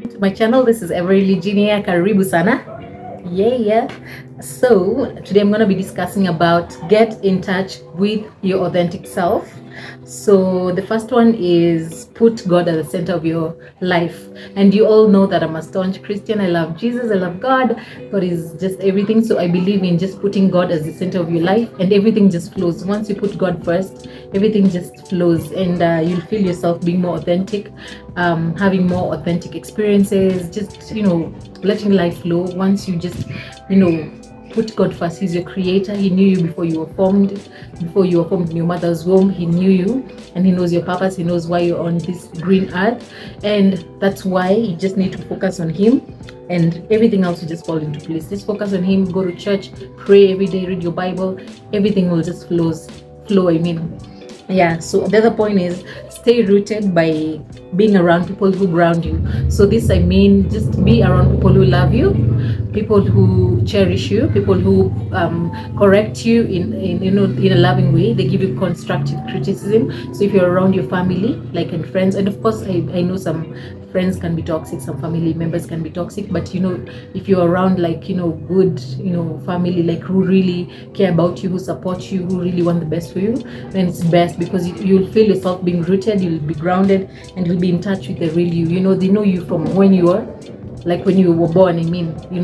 To my channel. This is Everly Junior. Karibu sana. Yeah. So today I'm going to be discussing about get in touch with your authentic self. So the first one is put God at the center of your life. And you all know that I'm a staunch Christian. I love Jesus, I love God. God is just everything. So I believe in just putting God as the center of your life, and everything just flows. Once you put God first, everything just flows, and you'll feel yourself being more authentic, having more authentic experiences, just letting life flow. Once you just put God first. He's your creator. He knew you before you were formed. Before you were formed in your mother's womb, he knew you, and he knows your purpose. He knows why you're on this green earth, and that's why you just need to focus on him, and everything else will just fall into place. Just focus on him. Go to church, pray every day, read your Bible. Everything will just flow. Yeah. So the other point is stay rooted by being around people who ground you. So this, I mean, just be around people who love you, people who cherish you, people who correct you in a loving way. They give you constructive criticism. So if you're around your family, like, and friends, and of course I know some friends can be toxic, some family members can be toxic, but if you're around good family, like, who really care about you, who support you, who really want the best for you, then it's best, because you'll feel yourself being rooted, you'll be grounded, and you'll be in touch with the real you. They know you from when you are, like, when you were born,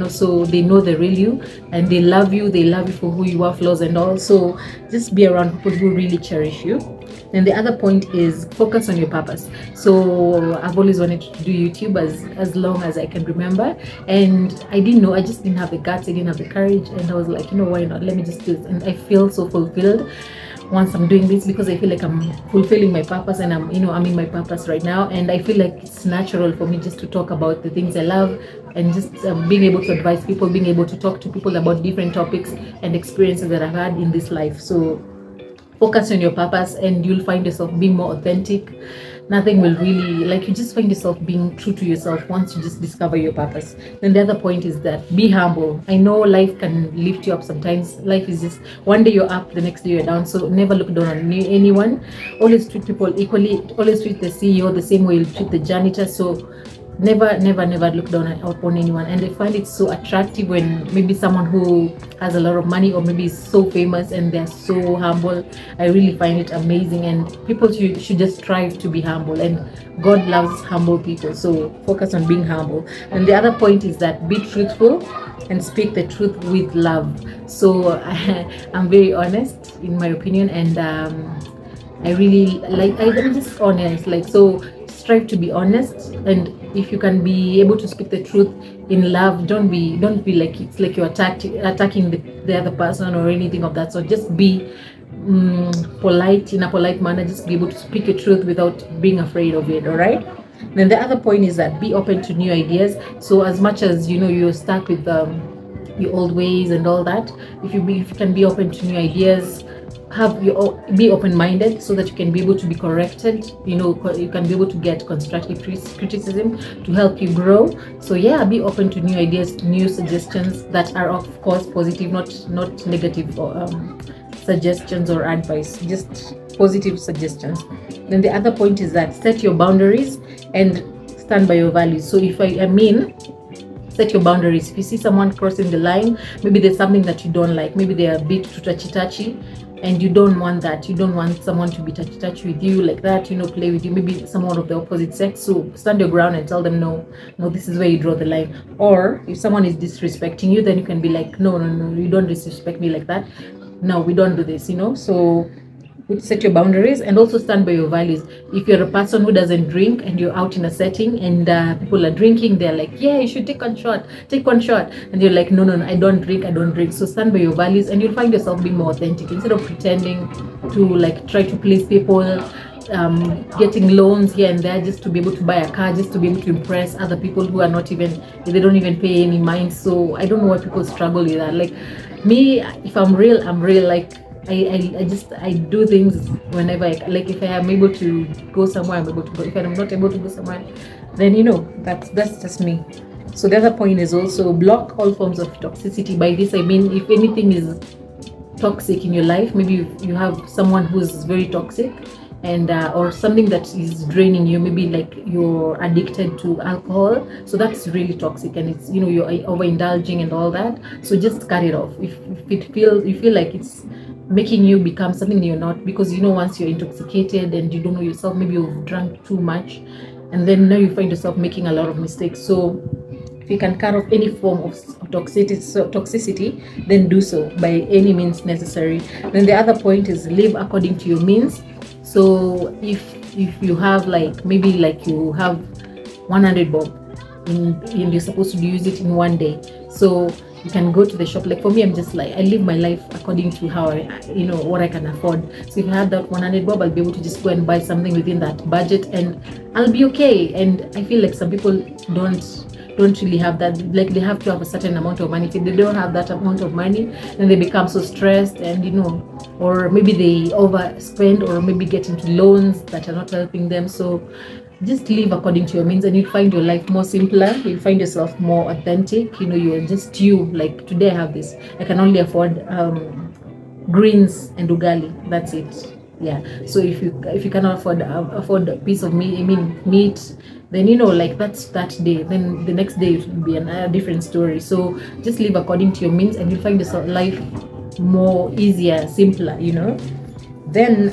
so they know the real you, and they love you for who you are, flaws and all. So just be around people who really cherish you. Then the other point is focus on your purpose. So I've always wanted to do YouTube as long as I can remember, and I just didn't have the guts, I didn't have the courage, and I was like, why not, let me just do it. And I feel so fulfilled once I'm doing this, because I feel like I'm fulfilling my purpose, and I'm in my purpose right now, and I feel like it's natural for me just to talk about the things I love, and just being able to advise people, being able to talk to people about different topics and experiences that I've had in this life. So focus on your purpose, and you'll find yourself being more authentic. Nothing will really, you just find yourself being true to yourself once you just discover your purpose. Then the other point is that be humble. I know life can lift you up sometimes. Life is just one day you're up, the next day you're down. So never look down on anyone. Always treat people equally. Always treat the CEO the same way you treat the janitor. So never look down upon anyone. And I find it so attractive when maybe someone who has a lot of money, or maybe is so famous, and they're so humble. I really find it amazing, and people should just strive to be humble, and God loves humble people. So focus on being humble. And the other point is that be truthful and speak the truth with love. So I'm very honest in my opinion, and I really I'm just honest, so strive to be honest. And if you can be able to speak the truth in love, don't be like it's like you're attacking the other person or anything of that. So just be polite, in a polite manner. Just be able to speak your truth without being afraid of it. All right. Then the other point is that be open to new ideas. So as much as you're stuck with your old ways and all that, if you can be open to new ideas, be open-minded, so that you can be able to be corrected. You can be able to get constructive criticism to help you grow. So yeah, be open to new ideas, new suggestions that are of course positive, not negative suggestions or advice, just positive suggestions. Then the other point is that set your boundaries and stand by your values. So set your boundaries. If you see someone crossing the line, maybe there's something that you don't like, maybe they're a bit too touchy, and you don't want that. You don't want someone to be touchy with you like that, play with you, maybe someone of the opposite sex. So stand your ground and tell them, no, this is where you draw the line. Or if someone is disrespecting you, then you can be like, no, you don't disrespect me like that. No, we don't do this, So set your boundaries, and also stand by your values. If you're a person who doesn't drink, and you're out in a setting and people are drinking, they're like, yeah, you should take one shot, and you're like, no, I don't drink. So stand by your values, and you'll find yourself being more authentic, instead of pretending to try to please people, getting loans here and there just to be able to buy a car, just to be able to impress other people who are they don't even pay any mind. So I don't know why people struggle with that. Like me, if I'm real, I do things whenever if I am able to go somewhere, I'm able to go. If I'm not able to go somewhere, then that's just me. So the other point is also block all forms of toxicity. By this I mean, if anything is toxic in your life, maybe you have someone who's very toxic, and or something that is draining you, maybe like you're addicted to alcohol, so that's really toxic, and it's, you know, you're overindulging and all that. So just cut it off if you feel like it's making you become something you're not, because, you know, once you're intoxicated and you don't know yourself, maybe you've drunk too much, and then now you find yourself making a lot of mistakes. So if you can cut off any form of toxicity, then do so by any means necessary. Then the other point is live according to your means. So if you have, like, maybe like you have 100 bob and you're supposed to use it in one day, so you can go to the shop. Like for me, I'm just like, I live my life according to how you know, what I can afford. So if I have that 100 bob, I'll be able to just go and buy something within that budget and I'll be okay. And I feel like some people don't really have that, like they have to have a certain amount of money. If they don't have that amount of money, then they become so stressed, and, you know, or maybe they overspend, or maybe get into loans that are not helping them. So just live according to your means, and you'll find your life more simpler. You'll find yourself more authentic. You know, you're just you. Like today I have this, I can only afford greens and ugali, that's it. Yeah, so if you cannot afford a piece of meat, then, you know, like that's that day. Then the next day it will be a different story. So just live according to your means, and you'll find your life more easier, simpler, you know. Then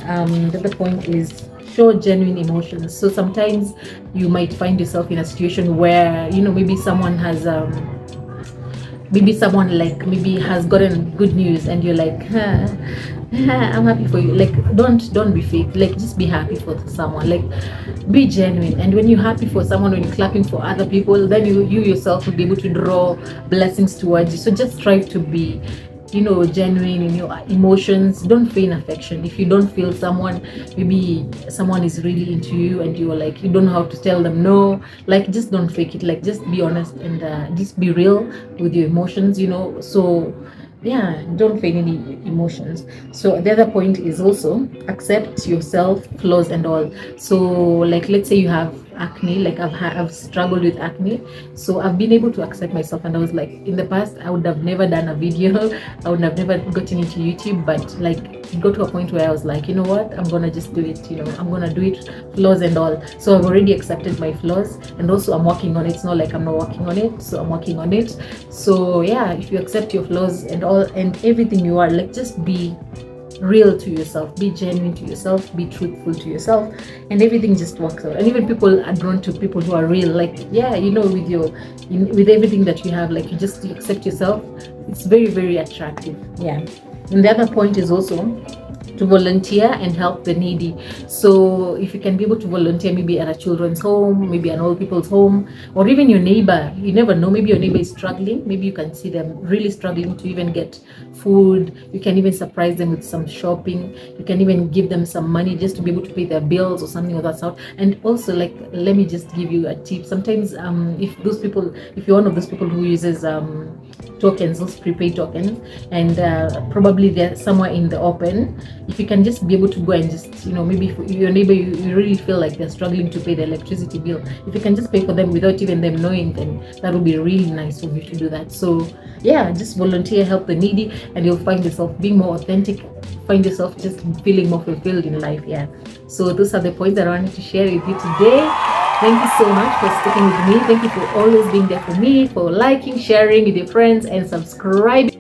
the other point is show genuine emotions. So sometimes you might find yourself in a situation where, you know, maybe someone has has gotten good news, and you're like, I'm happy for you. Like don't be fake. Like just be happy for someone. Like be genuine. And when you're happy for someone, when you're clapping for other people, then you yourself will be able to draw blessings towards you. So just strive to be, you know, genuine in your emotions. Don't feign affection. If you don't feel someone, maybe someone is really into you and you're like, you don't know how to tell them no, like just don't fake it. Like just be honest and just be real with your emotions, you know. So yeah, don't feign any emotions. So the other point is also accept yourself, flaws and all. So like, let's say you have acne, like I've struggled with acne, so I've been able to accept myself. And I was like, in the past I would have never done a video, I would have never gotten into YouTube, but like it got to a point where I was like, you know what, I'm gonna just do it, you know, I'm gonna do it, flaws and all. So I've already accepted my flaws, and also I'm working on it. It's not like I'm not working on it, so I'm working on it. So yeah, if you accept your flaws and all and everything you are, like just be real to yourself, be genuine to yourself, be truthful to yourself, and everything just works out. And even people are drawn to people who are real. Like, yeah, you know, with everything that you have, like you accept yourself, it's very, very attractive. Yeah. And the other point is also to volunteer and help the needy. So if you can be able to volunteer, maybe at a children's home, maybe an old people's home, or even your neighbor, you never know, maybe your neighbor is struggling, maybe you can see them really struggling to even get food. You can even surprise them with some shopping. You can even give them some money just to be able to pay their bills or something of that sort. And also, like, let me just give you a tip. Sometimes if you're one of those people who uses tokens, those prepaid tokens, and probably they're somewhere in the open, if you can just be able to go and just, you know, maybe for your neighbor, you really feel like they're struggling to pay the electricity bill, if you can just pay for them without even them knowing, then that would be really nice for you to do that. So yeah, just volunteer, help the needy, and you'll find yourself being more authentic, find yourself just feeling more fulfilled in life. Yeah, so those are the points that I wanted to share with you today. Thank you so much for sticking with me. Thank you for always being there for me, for liking, sharing with your friends, and subscribing.